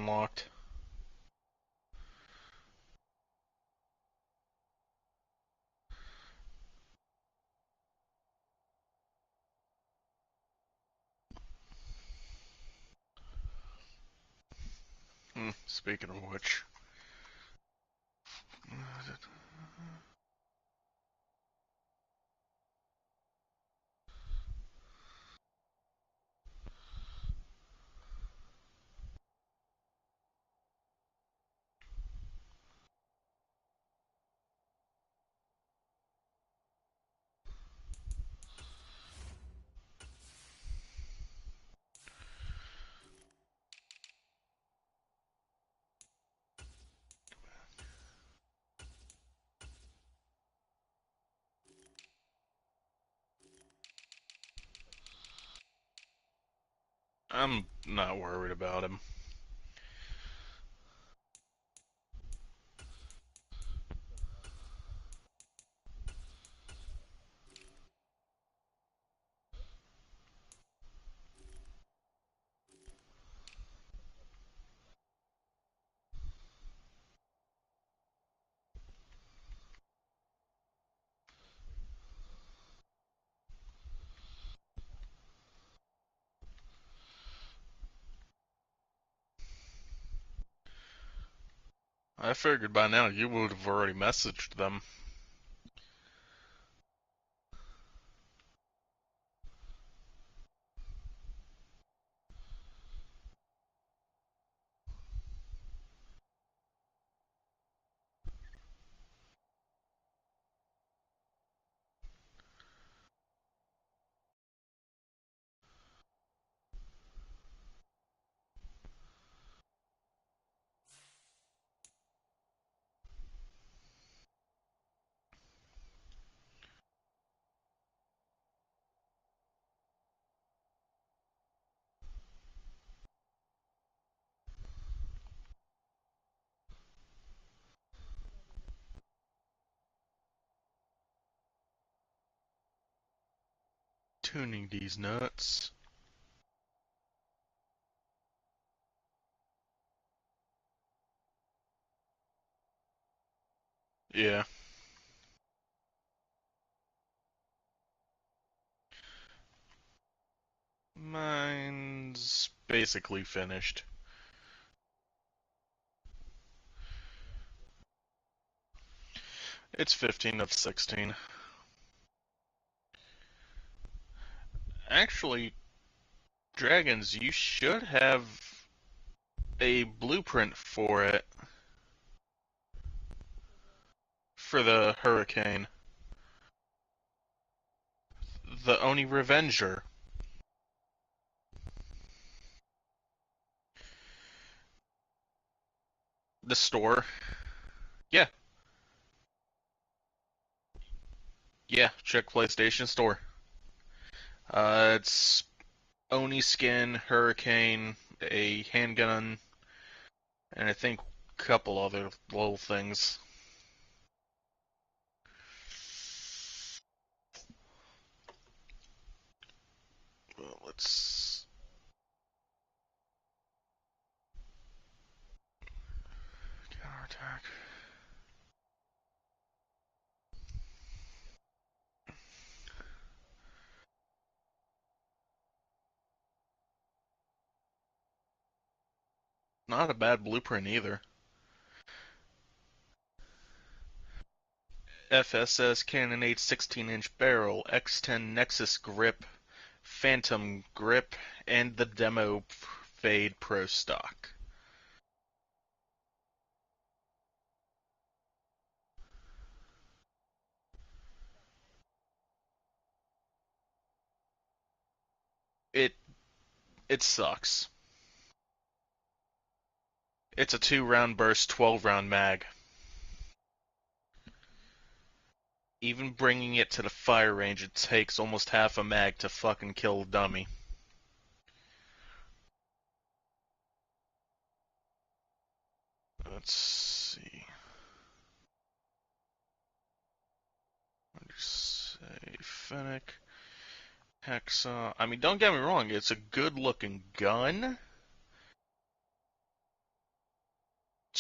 unlocked. Speaking of which. I'm not worried about him. I figured by now you would have already messaged them. Tuning these nuts. Yeah. Mine's basically finished. It's 15 of 16. Actually, Dragons, you should have a blueprint for it for the Hurricane. The Oni Revenger. The store. Yeah. Yeah, check PlayStation Store. It's Oni skin, Hurricane, a handgun, and I think a couple other little things. Well, let's counterattack. Not a bad blueprint either. FSS Cannonade 16-inch barrel, X10 Nexus grip, Phantom grip, and the Demo Fade Pro stock. It it sucks. It's a 2-round burst, 12-round mag. Even bringing it to the fire range, it takes almost half a mag to fucking kill a dummy. Let's see. What did you say? Fennec. Hexa. I mean, don't get me wrong, it's a good looking gun.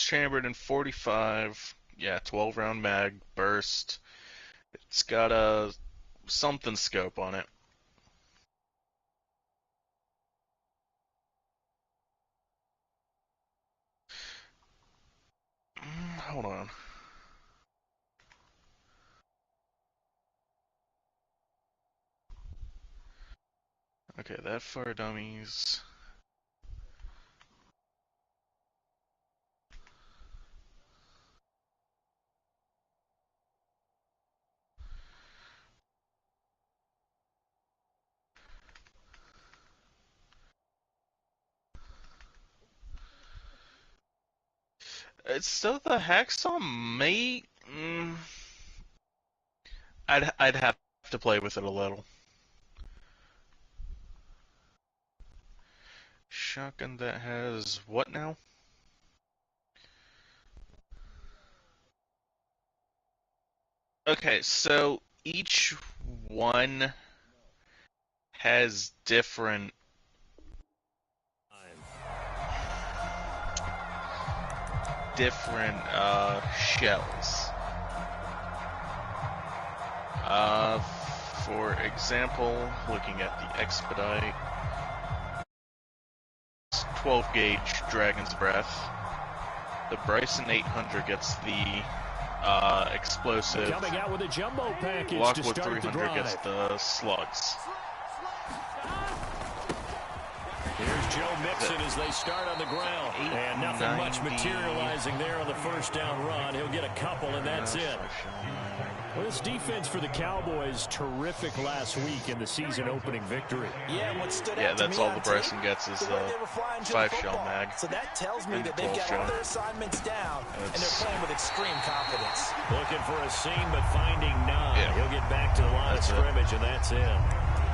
chambered in 45. Yeah, 12-round mag, burst. It's got a something scope on it. Hold on. Okay, that for dummies. It's still the Hacksaw may. I'd have to play with it a little. Shotgun that has what now? Okay, so each one has different shells. For example, looking at the Expedite, 12 gauge Dragon's Breath. The Bryson 800 gets the explosive. Coming out with a jumbo package. Lockwood 300 gets the slugs. Here's Joe Mixon as they start on the ground. And nothing much materializing there on the first down run. He'll get a couple, and that's it. Well, this defense for the Cowboys, terrific last week in the season opening victory. Yeah, what stood out Yeah, to that's me all on the Bryson gets is the 5-shell mag. So that tells me that they've got all their assignments down, and they're playing with extreme confidence. Looking for a seam, but finding none. Yeah. He'll get back to the line of scrimmage, and that's it.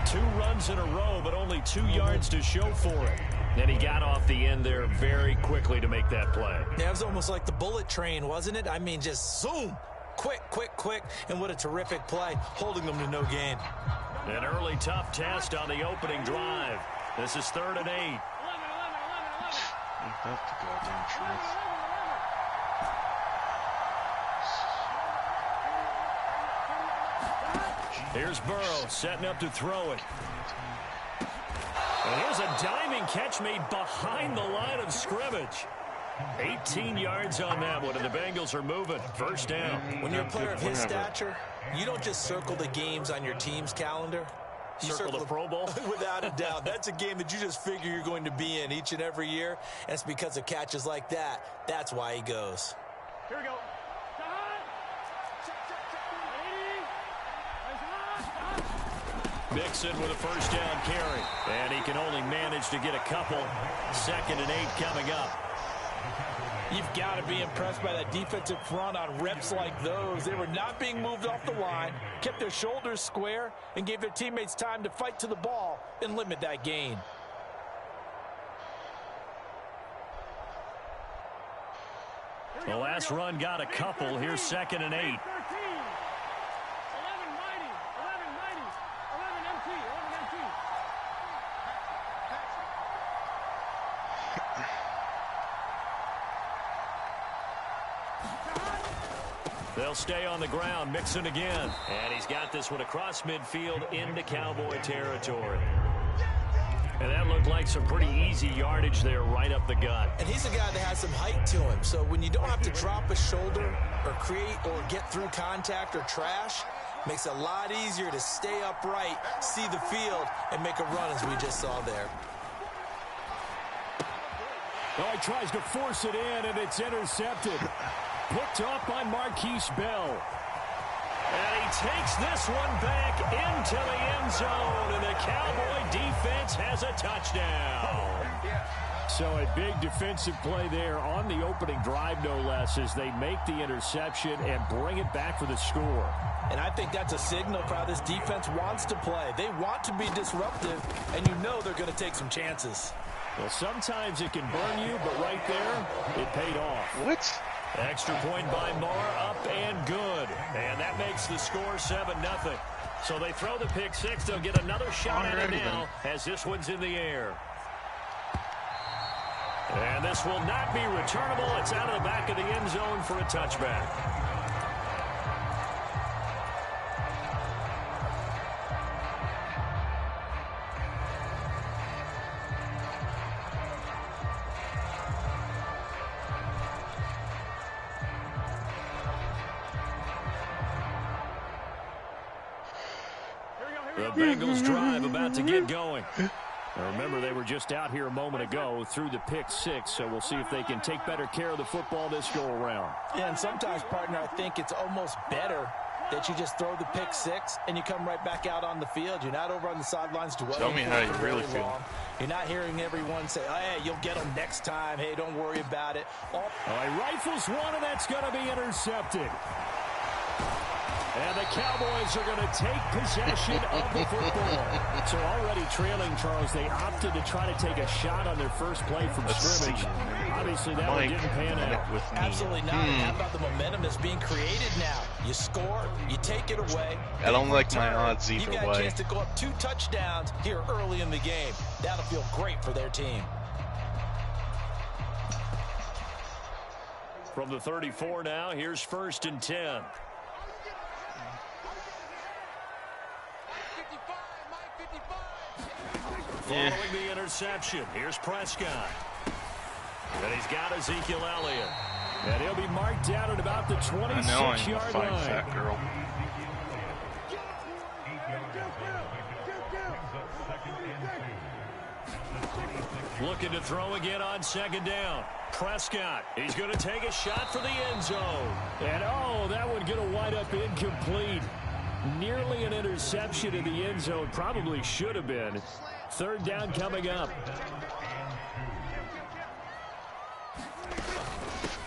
2 runs in a row, but only 2 yards to show for it. And he got off the end there very quickly to make that play. Yeah, it was almost like the bullet train, wasn't it? I mean, just zoom. Quick, quick, quick, and what a terrific play, holding them to no gain. An early tough test on the opening drive. This is 3rd and 8. That's the goddamn truth. Here's Burrow setting up to throw it. And here's a diving catch made behind the line of scrimmage. 18 yards on that one, and the Bengals are moving. First down. When you're a player of his stature, you don't just circle the games on your team's calendar. You circle the Pro Bowl? Without a doubt. That's a game that you just figure you're going to be in each and every year. And it's because of catches like that. That's why he goes. Here we go. Mixon with a first down carry. And he can only manage to get a couple. 2nd and 8 coming up. You've got to be impressed by that defensive front on reps like those. They were not being moved off the line, kept their shoulders square, and gave their teammates time to fight to the ball and limit that gain. The last run got a couple. Here's 2nd and 8. They'll stay on the ground. Mixon again. And he's got this one across midfield into Cowboy territory. And that looked like some pretty easy yardage there right up the gut. And he's a guy that has some height to him. So when you don't have to drop a shoulder or create or get through contact or trash, makes it a lot easier to stay upright, see the field, and make a run as we just saw there. Oh, he tries to force it in, and it's intercepted. Picked off by Marquise Bell. And he takes this one back into the end zone, and the Cowboy defense has a touchdown. So a big defensive play there on the opening drive, no less, as they make the interception and bring it back for the score. And I think that's a signal for how this defense wants to play. They want to be disruptive, and you know they're going to take some chances. Well, sometimes it can burn you, but right there, it paid off. What? Extra point by Moore, up and good. And that makes the score 7-0. So they throw the pick six. They'll get another shot at it now as this one's in the air. And this will not be returnable. It's out of the back of the end zone for a touchback. The Bengals drive about to get going. Now remember, they were just out here a moment ago through the pick six, so we'll see if they can take better care of the football this go-around. Yeah, and sometimes, partner, I think it's almost better that you just throw the pick six and you come right back out on the field. You're not over on the sidelines dwelling. Tell me how you really feel. You're not hearing everyone say, oh, hey, you'll get them next time. Hey, don't worry about it. All right, rifles one, and that's going to be intercepted. And the Cowboys are going to take possession of the football. So already trailing, Charles, they opted to try to take a shot on their first play from scrimmage. Obviously, that one didn't pan out. Absolutely not. How about the momentum that's being created now? You score, you take it away. I don't like my odds either way. You got a chance to go up 2 touchdowns here early in the game. That'll feel great for their team. From the 34 now, here's 1st and 10. Following the interception, here's Prescott. And he's got Ezekiel Elliott. And he'll be marked down at about the 26-yard line. Fat girl. Looking to throw again on 2nd down. Prescott, he's going to take a shot for the end zone. And, oh, that one going to wind up incomplete. Nearly an interception in the end zone. Probably should have been. 3rd down coming up.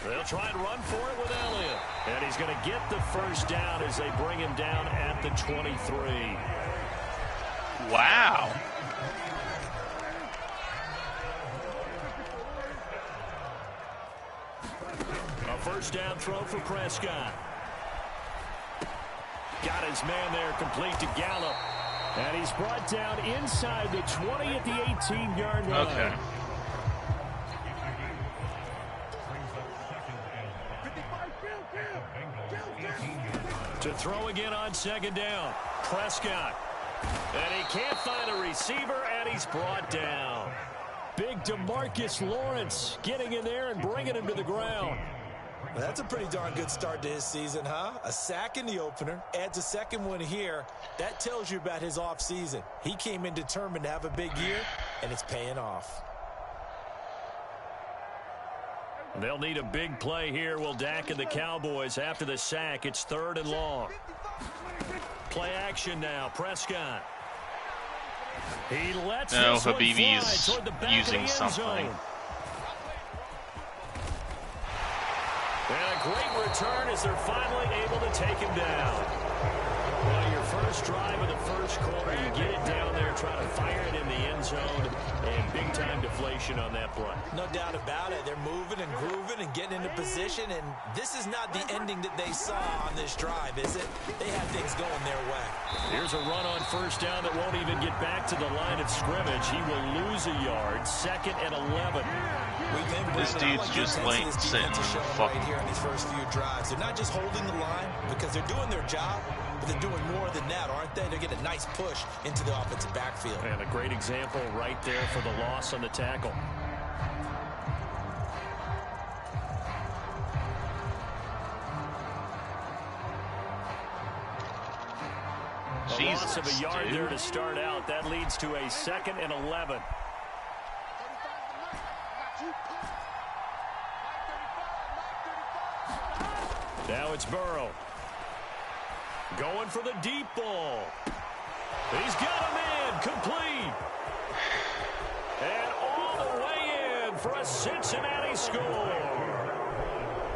They'll try and run for it with Elliott. And he's going to get the 1st down as they bring him down at the 23. Wow. A 1st down throw for Prescott. Got his man there, complete to Gallup. And he's brought down inside the 20 at the 18-yard line. Okay. To throw again on 2nd down. Prescott. And he can't find a receiver, and he's brought down. Big DeMarcus Lawrence getting in there and bringing him to the ground. Well, that's a pretty darn good start to his season, huh? A sack in the opener, adds a 2nd one here. That tells you about his offseason. He came in determined to have a big year, and it's paying off. They'll need a big play here. Will Dak and the Cowboys after the sack. It's 3rd and long. Play action now. Prescott. He lets this one fly toward the back of the end zone. And a great return as they're finally able to take him down. Well, your first drive of the 1st quarter, you get it down there, try to fire it in the end zone, and big-time deflation on that play. No doubt about it. They're moving and grooving and getting into position, and this is not the ending that they saw on this drive, is it? They had things going their way. Here's a run on 1st down that won't even get back to the line of scrimmage. He will lose a yard. 2nd and 11. This dude's just late sitting right here in these first few drives. They're not just holding the line because they're doing their job, but they're doing more than that, aren't they? They're getting a nice push into the offensive backfield. And a great example right there for the loss on the tackle. A loss of a yard there to start out. That leads to a 2nd and 11. Now it's Burrow. Going for the deep ball. He's got a man complete. And all the way in for a Cincinnati score.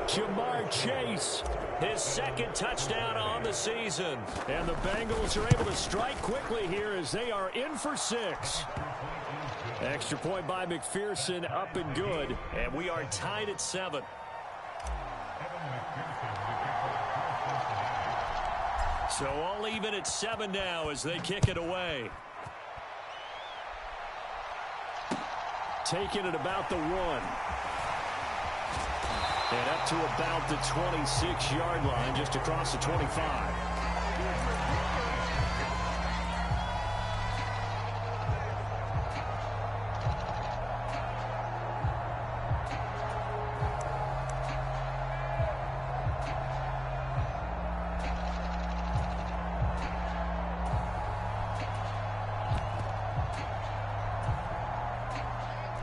Jamar Chase, his 2nd touchdown on the season. And the Bengals are able to strike quickly here as they are in for 6. Extra point by McPherson, up and good. And we are tied at 7. So all even at 7 now as they kick it away. taken at about the 1. And up to about the 26-yard line, just across the 25.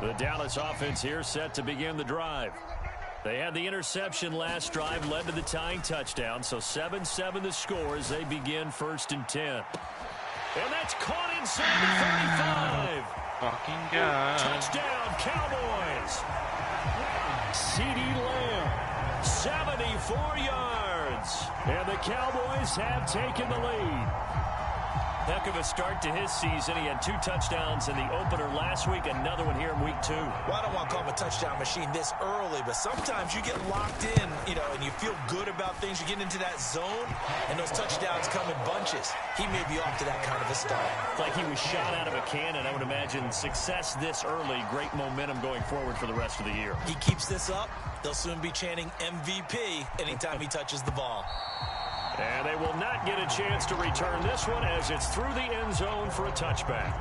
The Dallas offense here set to begin the drive. They had the interception last drive, led to the tying touchdown, so 7-7 the score as they begin 1st and 10. And that's caught inside the 35. Fucking God. Touchdown, Cowboys. CeeDee Lamb, 74 yards. And the Cowboys have taken the lead. Heck of a start to his season. He had 2 touchdowns in the opener last week, another one here in week 2. Well, I don't want to call him a touchdown machine this early, but sometimes you get locked in, and you feel good about things. You get into that zone, and those touchdowns come in bunches. He may be off to that kind of a start. Like he was shot out of a cannon. I would imagine success this early, great momentum going forward for the rest of the year. He keeps this up, they'll soon be chanting MVP anytime he touches the ball. And they will not get a chance to return this one as it's through the end zone for a touchback.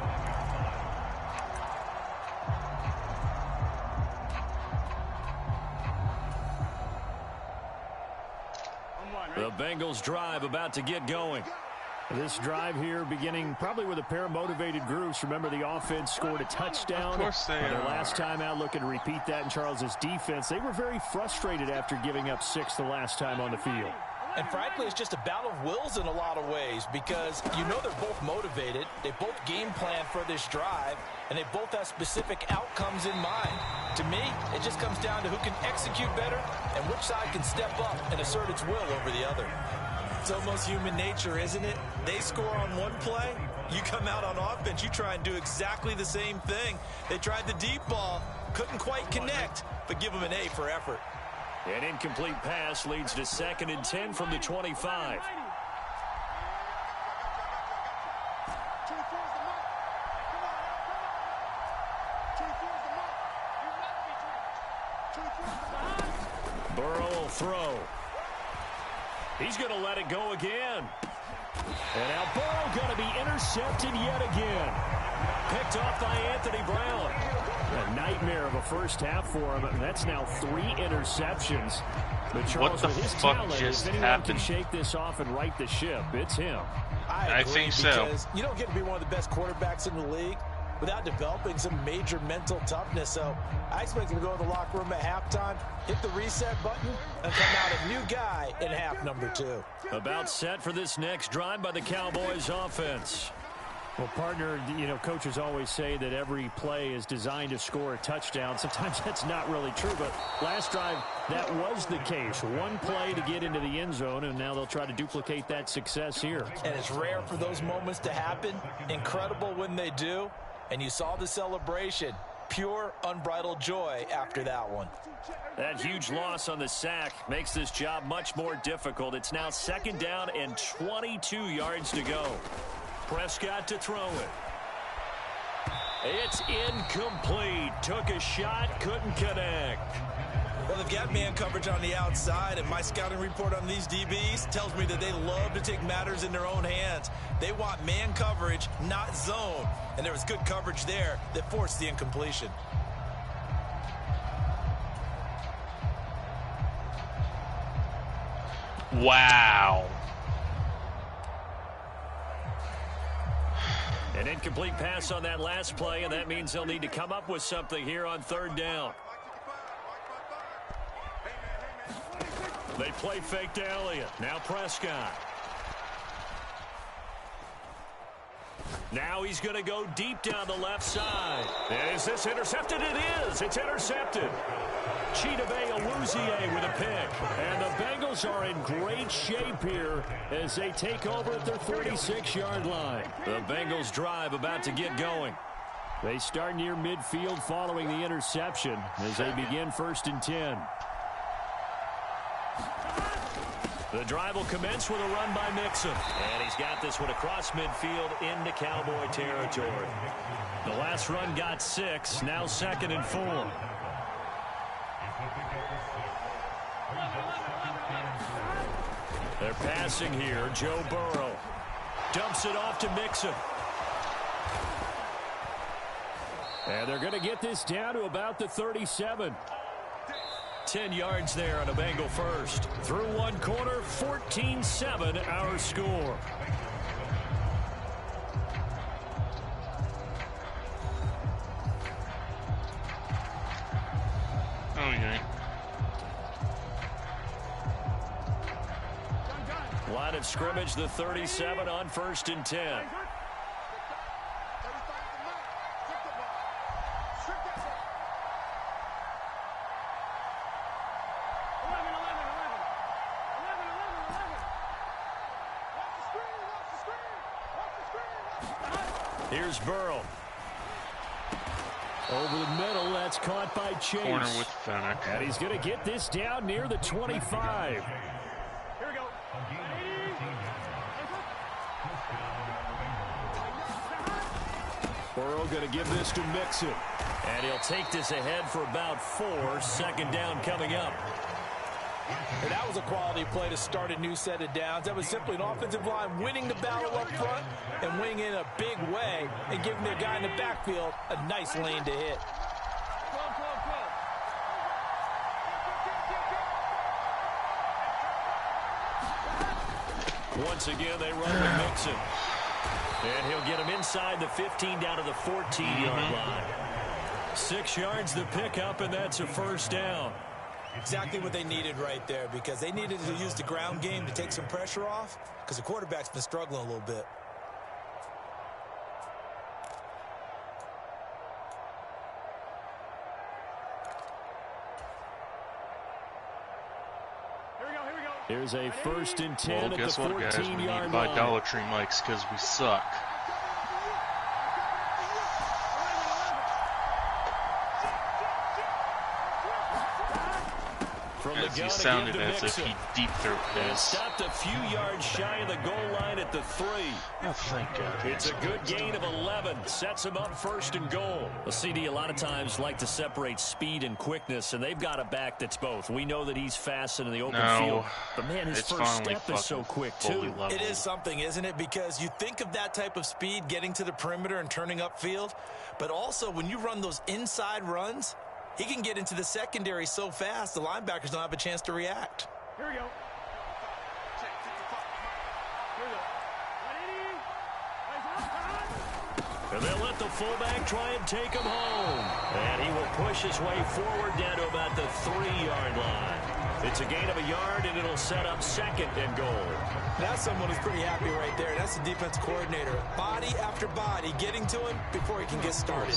The Bengals drive about to get going. This drive here beginning probably with a pair of motivated groups. Remember, the offense scored a touchdown. Of course they their are. last time out, looking to repeat that in Charles's defense. They were very frustrated after giving up 6 the last time on the field. And frankly, it's just a battle of wills in a lot of ways because they're both motivated. They both game plan for this drive, and they both have specific outcomes in mind. To me, it just comes down to who can execute better and which side can step up and assert its will over the other. It's almost human nature, isn't it? They score on one play, you come out on offense, you try and do exactly the same thing. They tried the deep ball, couldn't quite connect, but give them an A for effort. An incomplete pass leads to 2nd and 10 from the 25. Burrow will throw. He's going to let it go again. And now Burrow going to be intercepted yet again. Picked off by Anthony Brown. A nightmare of a first half for him. That's now 3 interceptions. But Charles, What the with his fuck talent, just if anyone happened? can shake this off and right the ship, it's him. I agree, think so. Because you don't get to be one of the best quarterbacks in the league without developing some major mental toughness. So I expect him to go to the locker room at halftime, hit the reset button, and come out a new guy in half number 2. About set for this next drive by the Cowboys offense. Well, partner, coaches always say that every play is designed to score a touchdown. Sometimes that's not really true, but last drive, that was the case. One play to get into the end zone, and now they'll try to duplicate that success here. And it's rare for those moments to happen. Incredible when they do. And you saw the celebration. Pure, unbridled joy after that one. That huge loss on the sack makes this job much more difficult. It's now 2nd down and 22 yards to go. Prescott to throw it. It's incomplete. Took a shot, couldn't connect. Well, they've got man coverage on the outside, and my scouting report on these DBs tells me that they love to take matters in their own hands. They want man coverage, not zone. And there was good coverage there that forced the incompletion. Wow. An incomplete pass on that last play, and that means they'll need to come up with something here on 3rd down. They play fake to Elliott. Now Prescott. Now he's going to go deep down the left side. And is this intercepted? It is. It's intercepted. Chidobe Awuzie with a pick. And the Bengals are in great shape here as they take over at their 36-yard line. The Bengals drive about to get going. They start near midfield following the interception as they begin 1st and 10. The drive will commence with a run by Mixon. And he's got this one across midfield into Cowboy territory. The last run got 6, now 2nd and 4. They're passing here. Joe Burrow dumps it off to Mixon. And they're going to get this down to about the 37. 10 yards there on a Bengal first. Through one quarter, 14-7 our score. Okay. Line of scrimmage, the 37 on 1st and 10. Here's Burrow. Over the middle, that's caught by Chase. Corner with Fennec. And he's going to get this down near the 25. Here we go. Burrow going to give this to Mixon. And he'll take this ahead for about 4. 2nd down coming up. And that was a quality play to start a new set of downs. That was simply an offensive line winning the battle up front and winning in a big way and giving their guy in the backfield a nice lane to hit. Once again, they run with Mixon. And he'll get him inside the 15 down to the 14-yard line. 6 yards the pickup, and that's a 1st down. Exactly what they needed right there, because they needed to use the ground game to take some pressure off, because the quarterback's been struggling a little bit. Here's a 1st and 10 Well, at guess the what, guys? We need 14-yard to buy line. Dollar Tree mics because we suck. As he sounded as if he deep-throat his. Stopped a few yards shy of the goal line at the 3. Oh, thank God. It's a good gain of 11. Sets him up 1st and goal. A CD a lot of times like to separate speed and quickness, and they've got a back that's both. We know that he's fast in the open field, but man, his first step is so quick too. It is something, isn't it? Because you think of that type of speed getting to the perimeter and turning upfield, but also when you run those inside runs, he can get into the secondary so fast, the linebackers don't have a chance to react. Here we go. And they'll let the fullback try and take him home. And he will push his way forward down to about the 3-yard line. It's a gain of a yard, and it'll set up 2nd and goal. That's someone who's pretty happy right there. That's the defense coordinator. Body after body getting to him before he can get started.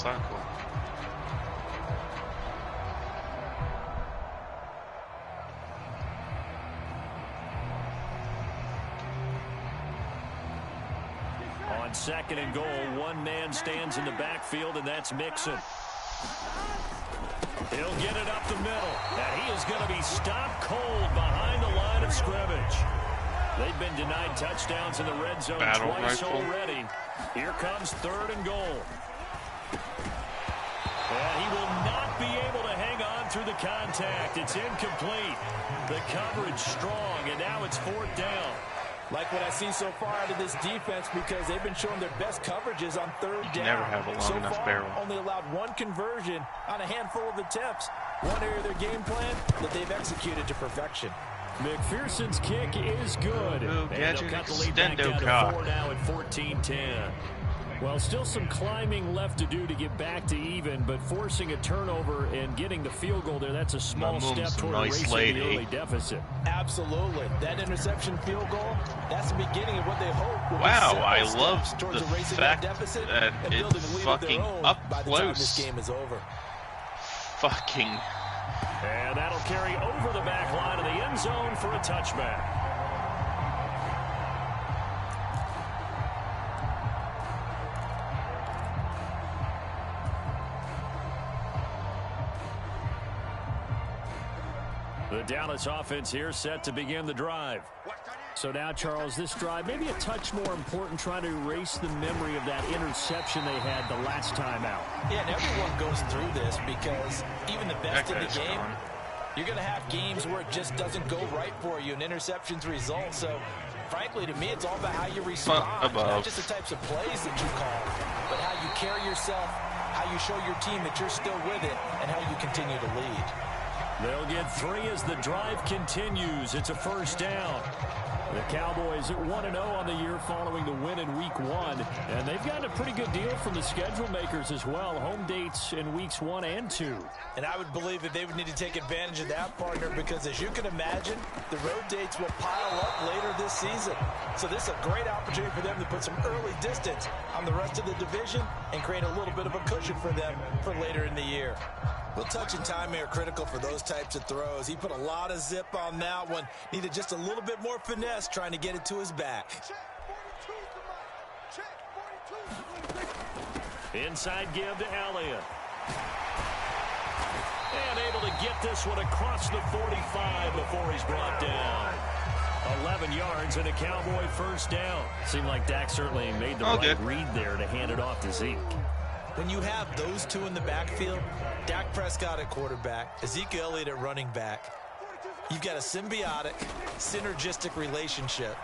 On 2nd and goal, one man stands in the backfield, and that's Mixon. He'll get it up the middle, and he is going to be stopped cold behind the line of scrimmage. They've been denied touchdowns in the red zone twice already. Here comes 3rd and goal. And he will not be able to hang on through the contact. It's incomplete. The coverage strong, and now it's 4th down. Like what I've seen so far out of this defense, because they've been showing their best coverages on 3rd down. Never have a long enough barrel. Only allowed 1 conversion on a handful of attempts. One area of their game plan that they've executed to perfection. McPherson's kick is good. And they'll cut the lead back down to 4 now at 14-10. Well, still some climbing left to do to get back to even, but forcing a turnover and getting the field goal there, that's a small step toward erasing the early deficit. Absolutely. That interception field goal, that's the beginning of what they hope will be I love towards the erasing fact that deficit that and it's building a lead of their fucking own up by the time close. this game is over. Fucking. And that'll carry over the back line of the end zone for a touchback. The Dallas offense here set to begin the drive. So now, Charles, this drive maybe a touch more important, trying to erase the memory of that interception they had the last time out. Yeah, and everyone goes through this because even the best in the game, you're going to have games where it just doesn't go right for you and interceptions result. So, frankly, to me, it's all about how you respond. Not just the types of plays that you call, but how you carry yourself, how you show your team that you're still with it, and how you continue to lead. They'll get 3 as the drive continues. It's a first down. The Cowboys at 1-0 on the year following the win in Week 1. And they've gotten a pretty good deal from the schedule makers as well. Home dates in Weeks 1 and 2. And I would believe that they would need to take advantage of that, partner, because as you can imagine, the road dates will pile up later this season. So this is a great opportunity for them to put some early distance on the rest of the division and create a little bit of a cushion for them for later in the year. Well, touch and timing are critical for those types of throws. He put a lot of zip on that one. Needed just a little bit more finesse trying to get it to his back. Inside give to Elliott. And able to get this one across the 45 before he's brought down. 11 yards and a Cowboy first down. Seemed like Dak certainly made the right read there to hand it off to Zeke. When you have those two in the backfield, Dak Prescott at quarterback, Ezekiel Elliott at running back, you've got a symbiotic, synergistic relationship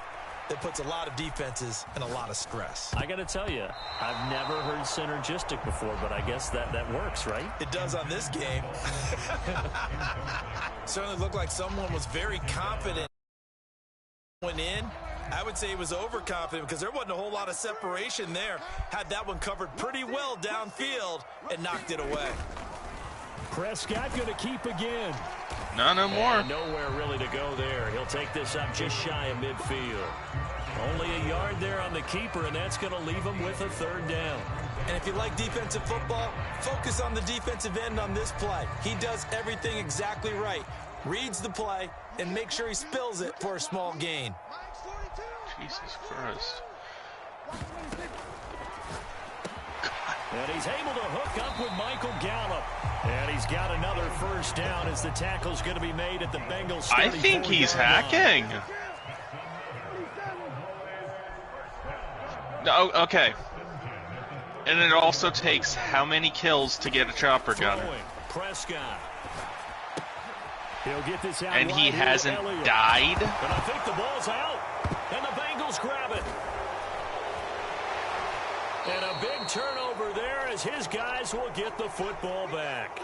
that puts a lot of defenses in a lot of stress. I got to tell you, I've never heard synergistic before, but I guess that works, right? It does on this game. Certainly looked like someone was very confident went in. I would say he was overconfident because there wasn't a whole lot of separation there. Had that one covered pretty well downfield and knocked it away. Prescott going to keep again. No more. And nowhere really to go there. He'll take this up just shy of midfield. Only a yard there on the keeper, and that's going to leave him with a third down. And if you like defensive football, focus on the defensive end on this play. He does everything exactly right. Reads the play and makes sure he spills it for a small gain. Jesus Christ. And he's able to hook up with Michael Gallup. And he's got another first down as the tackle's going to be made at the Bengals. I think he's hacking. No, okay. And it also takes how many kills to get a chopper gunner? Prescott. He'll get this out. And he hasn't died? And I think the ball's out. And the Bengals grab it. And a big turnover there as his guys will get the football back.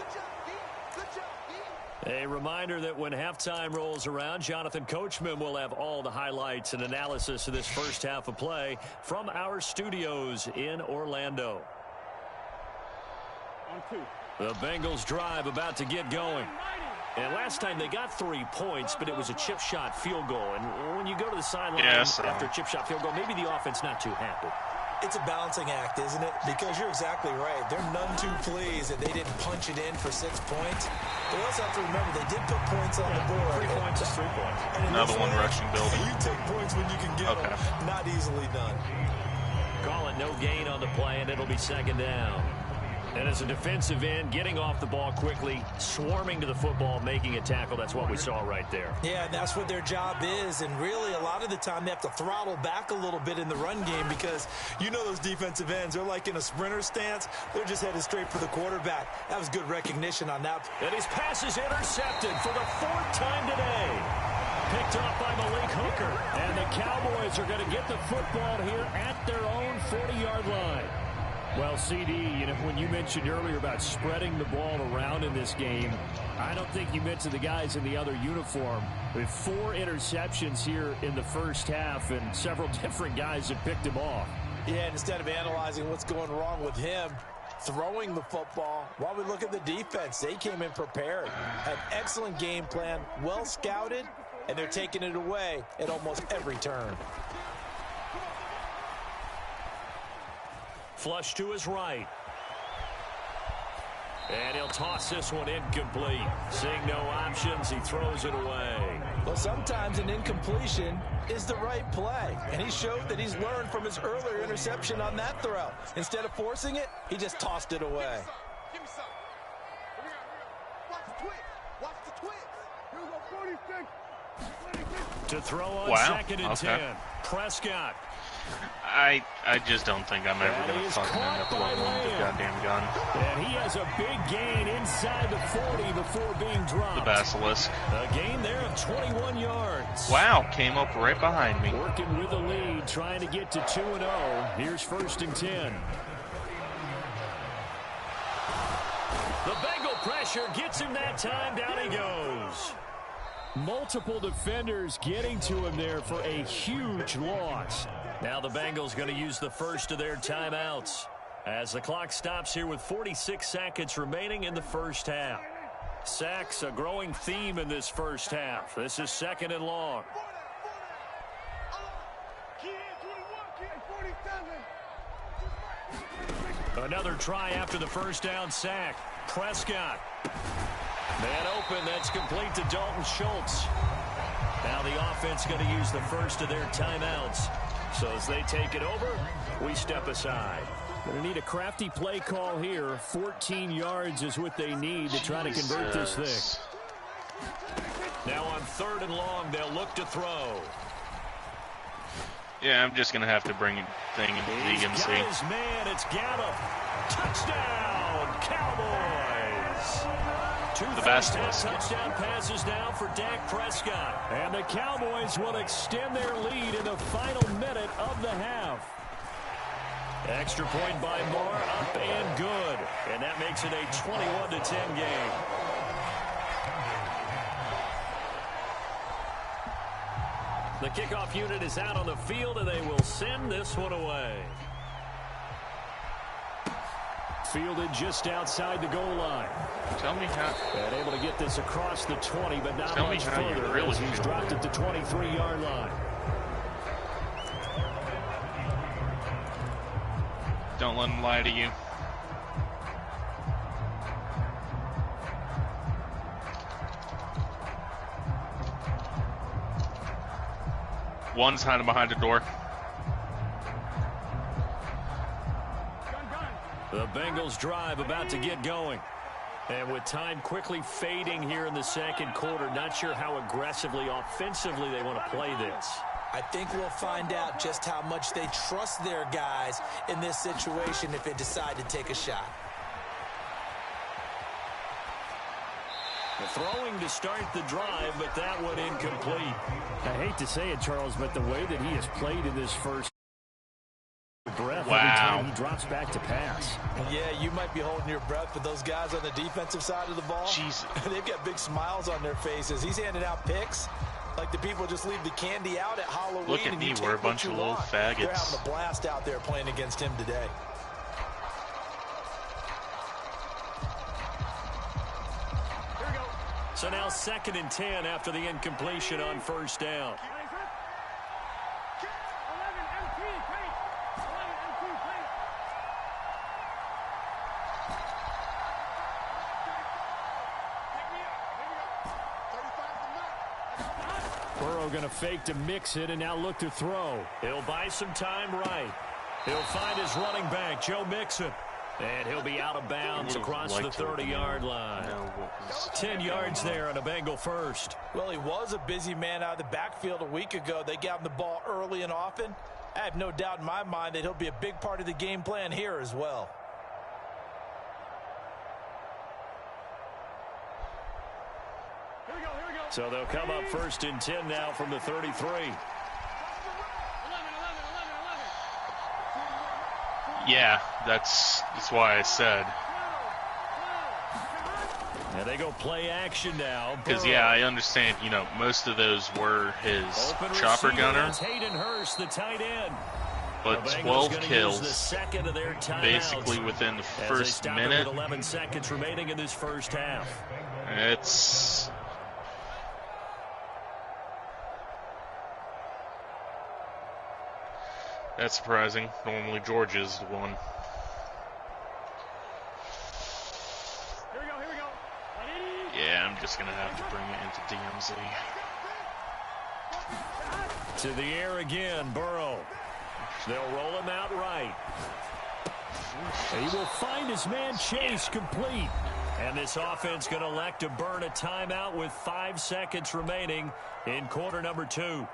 A reminder that when halftime rolls around, Jonathan Coachman will have all the highlights and analysis of this first half of play from our studios in Orlando. The Bengals drive about to get going. And last time they got 3 points, but it was a chip shot field goal. And when you go to the sideline after a chip shot field goal, maybe the offense not too happy. It's a balancing act, isn't it? Because you're exactly right. They're none too pleased that they didn't punch it in for 6 points. But we also have to remember they did put points on the board. 3 points is 3 points. Another one rushing building. You take points when you can get them. Not easily done. Call it no gain on the play, and it'll be second down. And as a defensive end, getting off the ball quickly, swarming to the football, making a tackle, that's what we saw right there. Yeah, and that's what their job is. And really, a lot of the time, they have to throttle back a little bit in the run game because you know those defensive ends, they're like in a sprinter stance. They're just headed straight for the quarterback. That was good recognition on that. And his pass is intercepted for the 4th time today. Picked off by Malik Hooker. And the Cowboys are going to get the football here at their own 40-yard line. Well, CD, you know, when you mentioned earlier about spreading the ball around in this game, I don't think you mentioned the guys in the other uniform. With 4 interceptions here in the first half, and several different guys have picked him off. Yeah, and instead of analyzing what's going wrong with him, throwing the football, while we look at the defense, they came in prepared. Had excellent game plan, well scouted, and they're taking it away at almost every turn. Flush to his right. And he'll toss this one incomplete. Seeing no options, he throws it away. Well, sometimes an incompletion is the right play. And he showed that he's learned from his earlier interception on that throw. Instead of forcing it, he just tossed it away. Give me some. Watch the twitch. Watch the twitch. Here we go. To throw on Wow. 2nd and 10. Prescott. I just don't think I'm ever going to fucking end up loading the goddamn gun. And he has a big gain inside the 40 before being dropped. The Basilisk. A gain there of 21 yards. Wow, came up right behind me. Working with the lead, trying to get to 2-0. Here's 1st and 10. The Bengal pressure gets him that time. Down he goes. Multiple defenders getting to him there for a huge loss. Now the Bengals going to use the first of their timeouts as the clock stops here with 46 seconds remaining in the first half. Sacks a growing theme in this first half. This is 2nd and long. Another try after the first down sack. Prescott. Man open, that's complete to Dalton Schultz. Now the offense going to use the first of their timeouts. So as they take it over, we step aside. Going to need a crafty play call here. 14 yards is what they need to try to convert this thing. Now on 3rd and long, they'll look to throw. Yeah, I'm just going to have to bring thing into He's the got EMC. his man, it's Gallup. Touchdown, Cowboys! The Basilisk. Touchdown passes now for Dak Prescott. And the Cowboys will extend their lead in the final minute of the half. Extra point by Moore, up and good. And that makes it a 21-10 game. The kickoff unit is out on the field, and they will send this one away. Fielded just outside the goal line. Tell me how. And able to get this across the 20, but not Tell me much how you further really as he's feel. dropped at the 23-yard line. Don't let him lie to you. One's hiding behind the door. The Bengals drive about to get going. And with time quickly fading here in the second quarter, not sure how aggressively, offensively they want to play this. I think we'll find out just how much they trust their guys in this situation if they decide to take a shot. Throwing to start the drive, but that one incomplete. I hate to say it, Charles, but the way that he has played in this first breath every time he drops back to pass. Yeah, you might be holding your breath, but those guys on the defensive side of the ball, Jesus. They've got big smiles on their faces. He's handing out picks like the people just leave the candy out at Halloween. Look at and me, you take we're a what bunch you of little want. faggots. They're having a blast out there playing against him today. So now 2nd and 10 after the incompletion on first down. Burrow going to fake to mix it and now look to throw. He'll buy some time right. He'll find his running back, Joe Mixon. And he'll be out of bounds across the 30-yard line. 10 yards there on a Bengal first. Well, he was a busy man out of the backfield a week ago. They got him the ball early and often. I have no doubt in my mind that he'll be a big part of the game plan here as well. So they'll come up 1st and 10 now from the 33. Yeah, that's why I said. And they go play action now. Because, yeah, I understand, you know, most of those were his chopper gunner. Hayden Hurst, the tight end. But 12 kills basically within the first minute. 11 seconds remaining in this first half. It's... That's surprising. Normally George is the one. Yeah, I'm just going to have to bring it into DMZ. To the air again, Burrow. They'll roll him out right. He will find his man Chase complete. And this offense going to elect to burn a timeout with 5 seconds remaining in quarter number 2.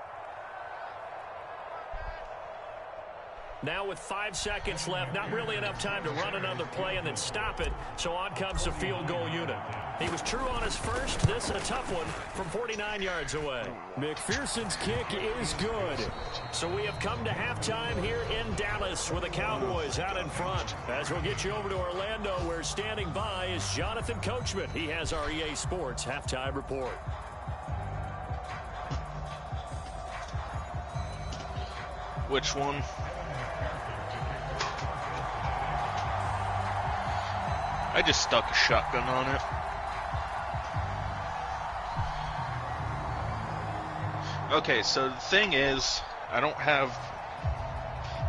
Now with 5 seconds left, not really enough time to run another play and then stop it, so on comes the field goal unit. He was true on his first. This a tough one from 49 yards away. McPherson's kick is good. So we have come to halftime here in Dallas with the Cowboys out in front. As we'll get you over to Orlando, where standing by is Jonathan Coachman. He has our EA Sports halftime report. Which one? I just stuck a shotgun on it. Okay, so the thing is, I don't have...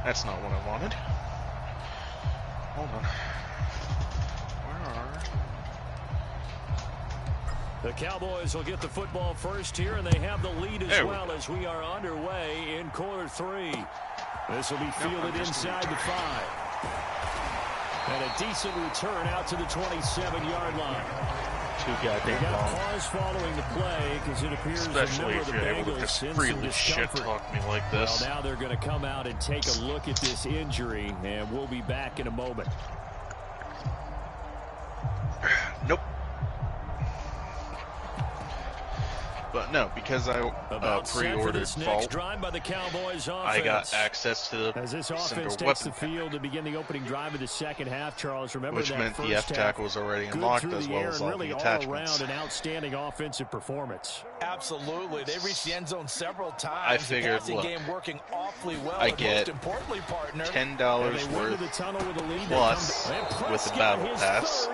That's not what I wanted. Hold on. Where are... The Cowboys will get the football first here, and they have the lead as well as we are underway in quarter 3. This will be fielded inside the 5. And a decent return out to the 27-yard line. Too goddamn long. Pause following the play because it appears especially if you're able to just freely shit-talk me like this. Well, now they're going to come out and take a look at this injury, and we'll be back in a moment. Nope. But no, because I pre-ordered Vault, by the Cowboys I got access to the as this offense single takes weapon the field to begin the opening drive of the second half. Charles, remember which that meant first the F tackle half, was already unlocked as well as all really the all attachments. around an outstanding offensive performance. Absolutely. They reached the end zone several times. I figured, the look, game working awfully well. I get most importantly, partner, $10 worth plus with the battle pass.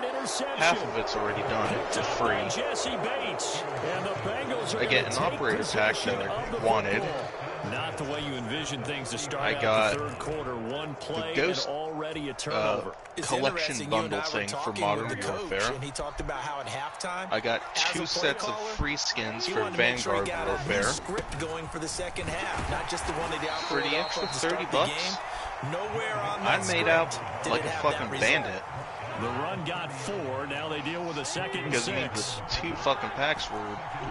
Half of it's already done for free. Jesse Bates. And the Bengals are I get an operator pack that I wanted. Not the way you envision things to start I out got the third quarter. One play the Ghost, and already a turnover. collection bundle thing for Modern Warfare. And he talked about how at halftime, I got 2 sets of free skins for Vanguard Warfare. Script going for the second half, not just the one that he For the extra $30, Nowhere on that I made out like a fucking bandit. The run got 4. Now they deal with a second and Because 6. the 2 fucking packs were,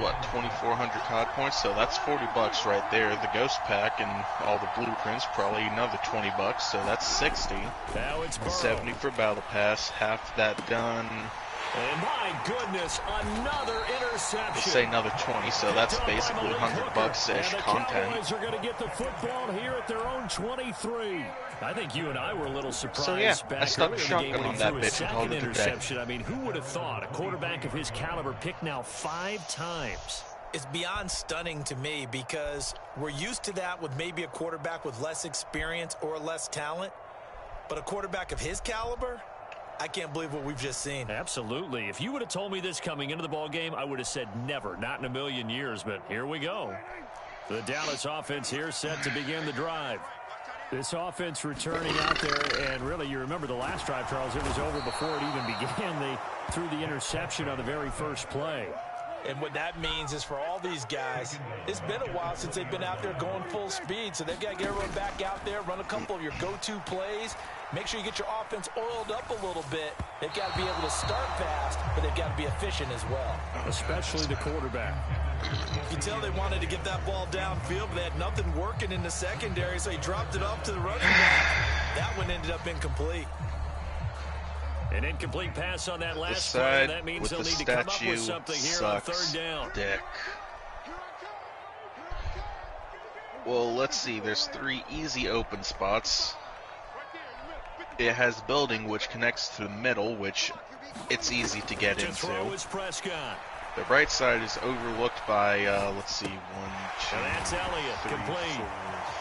what, 2,400 COD points? So that's $40 right there. The Ghost pack and all the blueprints, probably another $20. So that's 60. Now it's Burrow. 70 for Battle Pass. Half that done. And my goodness, another interception. Let's say another 20. So that's basically $100-ish content. The Cowboys are going to get the football here at their own 23. I think you and I were a little surprised. So yeah, back I stuck a earlier in the shotgun game when on he that threw his bitch and called second it a day. interception. I mean, who would have thought a quarterback of his caliber picked now 5 times? It's beyond stunning to me because we're used to that with maybe a quarterback with less experience or less talent. But a quarterback of his caliber, I can't believe what we've just seen. Absolutely. If you would have told me this coming into the ball game, I would have said never, not in a million years. But here we go. The Dallas offense here set to begin the drive. This offense returning out there, and really, you remember the last drive, Charles, it was over before it even began. They threw the interception on the very first play. And what that means is for all these guys, it's been a while since they've been out there going full speed, so they've got to get everyone back out there, run a couple of your go-to plays, make sure you get your offense oiled up a little bit. They've got to be able to start fast, but they've got to be efficient as well. Especially the quarterback. You can tell they wanted to get that ball downfield, but they had nothing working in the secondary, so he dropped it off to the running back. That one ended up incomplete. An incomplete pass on that last play, and that means they'll need to come up with something here on third down. Dick. Well, let's see. There's 3 easy open spots. It has building, which connects to the middle, which it's easy to get into. Throw is Prescott. The right side is overlooked by, let's see, 1, 2, and that's Elliott, 3, complete. 4,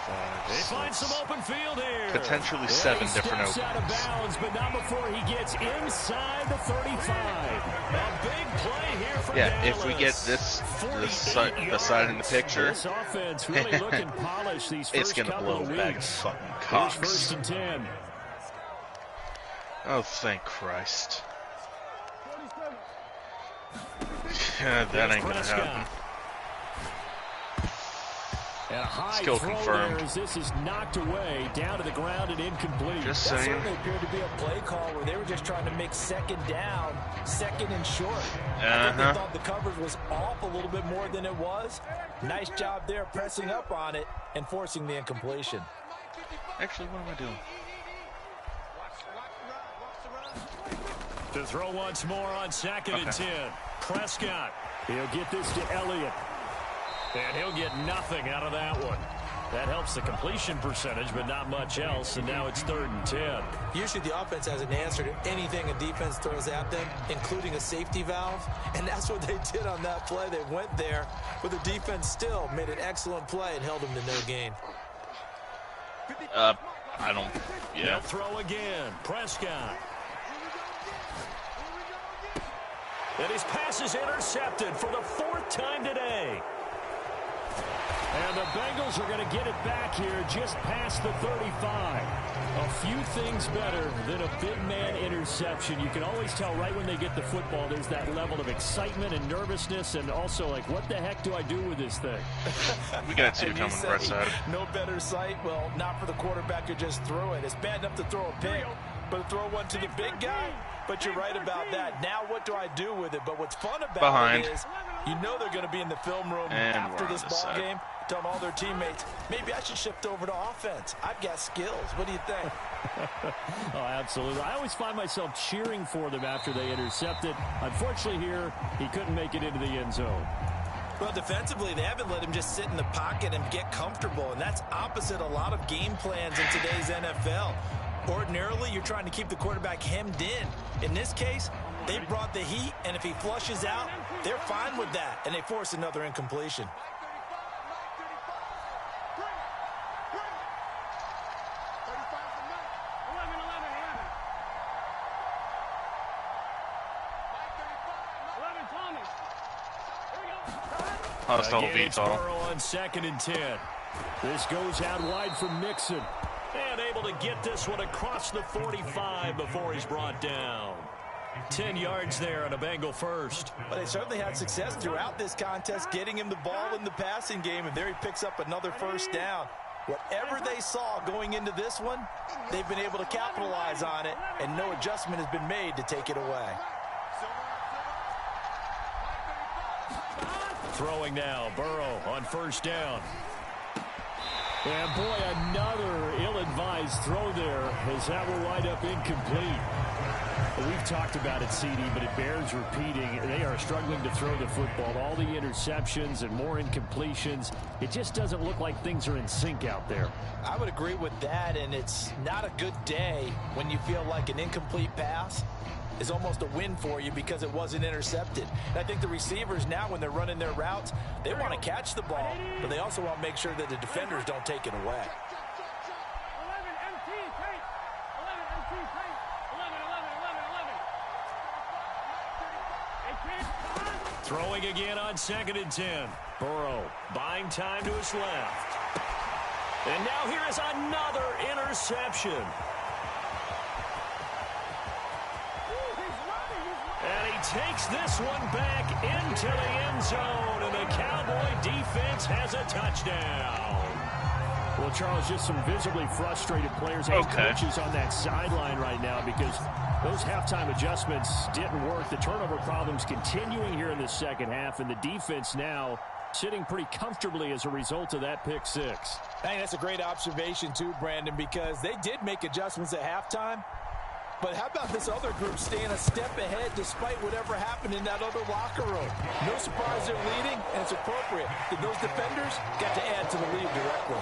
5, They find some open field here. Potentially 7 different openings. Out of bounds, but not before he gets inside the 35. A big play here for Dallas. If we get the side in the picture, this offense really looking polished these first it's going to blow a bag of fucking cocks. First and 10. Oh, thank Christ. That ain't going to happen. And a high Skill throw confirmed. there as this is knocked away, down to the ground and incomplete. Just That saying. certainly appeared to be a play call where they were just trying to make second down, second and short. I think they thought the coverage was off a little bit more than it was. Nice job there pressing up on it and forcing the incompletion. Actually, what am I doing? To throw once more on 2nd and 10. Prescott. He'll get this to Elliott. And he'll get nothing out of that one. That helps the completion percentage, but not much else. And now it's 3rd and 10. Usually the offense has an answer to anything a defense throws at them, including a safety valve. And that's what they did on that play. They went there, but the defense still made an excellent play and held them to no gain. I don't. Yeah. They'll throw again. Prescott. And his pass is intercepted for the 4th time today. And the Bengals are going to get it back here just past the 35. A few things better than a big man interception. You can always tell right when they get the football, there's that level of excitement and nervousness, and also like, what the heck do I do with this thing? We got two coming right side. No better sight? Well, not for the quarterback who just threw it. It's bad enough to throw a pick, but to throw one to the big guy? But you're right about that. Now what do I do with it? But what's fun about it is you know they're going to be in the film room after this ball game, telling all their teammates, maybe I should shift over to offense. I've got skills. What do you think? Oh, absolutely. I always find myself cheering for them after they intercept it. Unfortunately here, he couldn't make it into the end zone. Well, defensively, they haven't let him just sit in the pocket and get comfortable, and that's opposite a lot of game plans in today's NFL. Ordinarily, you're trying to keep the quarterback hemmed in. In this case, they brought the heat, and if he flushes out, they're fine with that, and they force another incompletion. Again, it's Burrow on 2nd and 10. This goes out wide for Mixon. And able to get this one across the 45 before he's brought down. 10 yards there on a Bengal first. But they certainly had success throughout this contest, getting him the ball in the passing game, and there he picks up another first down. Whatever they saw going into this one, they've been able to capitalize on it, and no adjustment has been made to take it away. Throwing now, Burrow on 1st down. And boy, another ill-advised throw there, as that will wind up incomplete. We've talked about it, CD, but it bears repeating. They are struggling to throw the football. All the interceptions and more incompletions. It just doesn't look like things are in sync out there. I would agree with that, and it's not a good day when you feel like an incomplete pass is almost a win for you because it wasn't intercepted. And I think the receivers now, when they're running their routes, they want to catch the ball, but they also want to make sure that the defenders don't take it away. Throwing again on 2nd and 10. Burrow buying time to his left. And now here is another interception. And he takes this one back into the end zone, and the Cowboy defense has a touchdown. Well, Charles, just some visibly frustrated players and coaches on that sideline right now because those halftime adjustments didn't work. The turnover problems continuing here in the second half, and the defense now sitting pretty comfortably as a result of that pick six. I think that's a great observation too, Brandon, because they did make adjustments at halftime. But how about this other group staying a step ahead despite whatever happened in that other locker room? No surprise they're leading, and it's appropriate that those defenders got to add to the lead directly.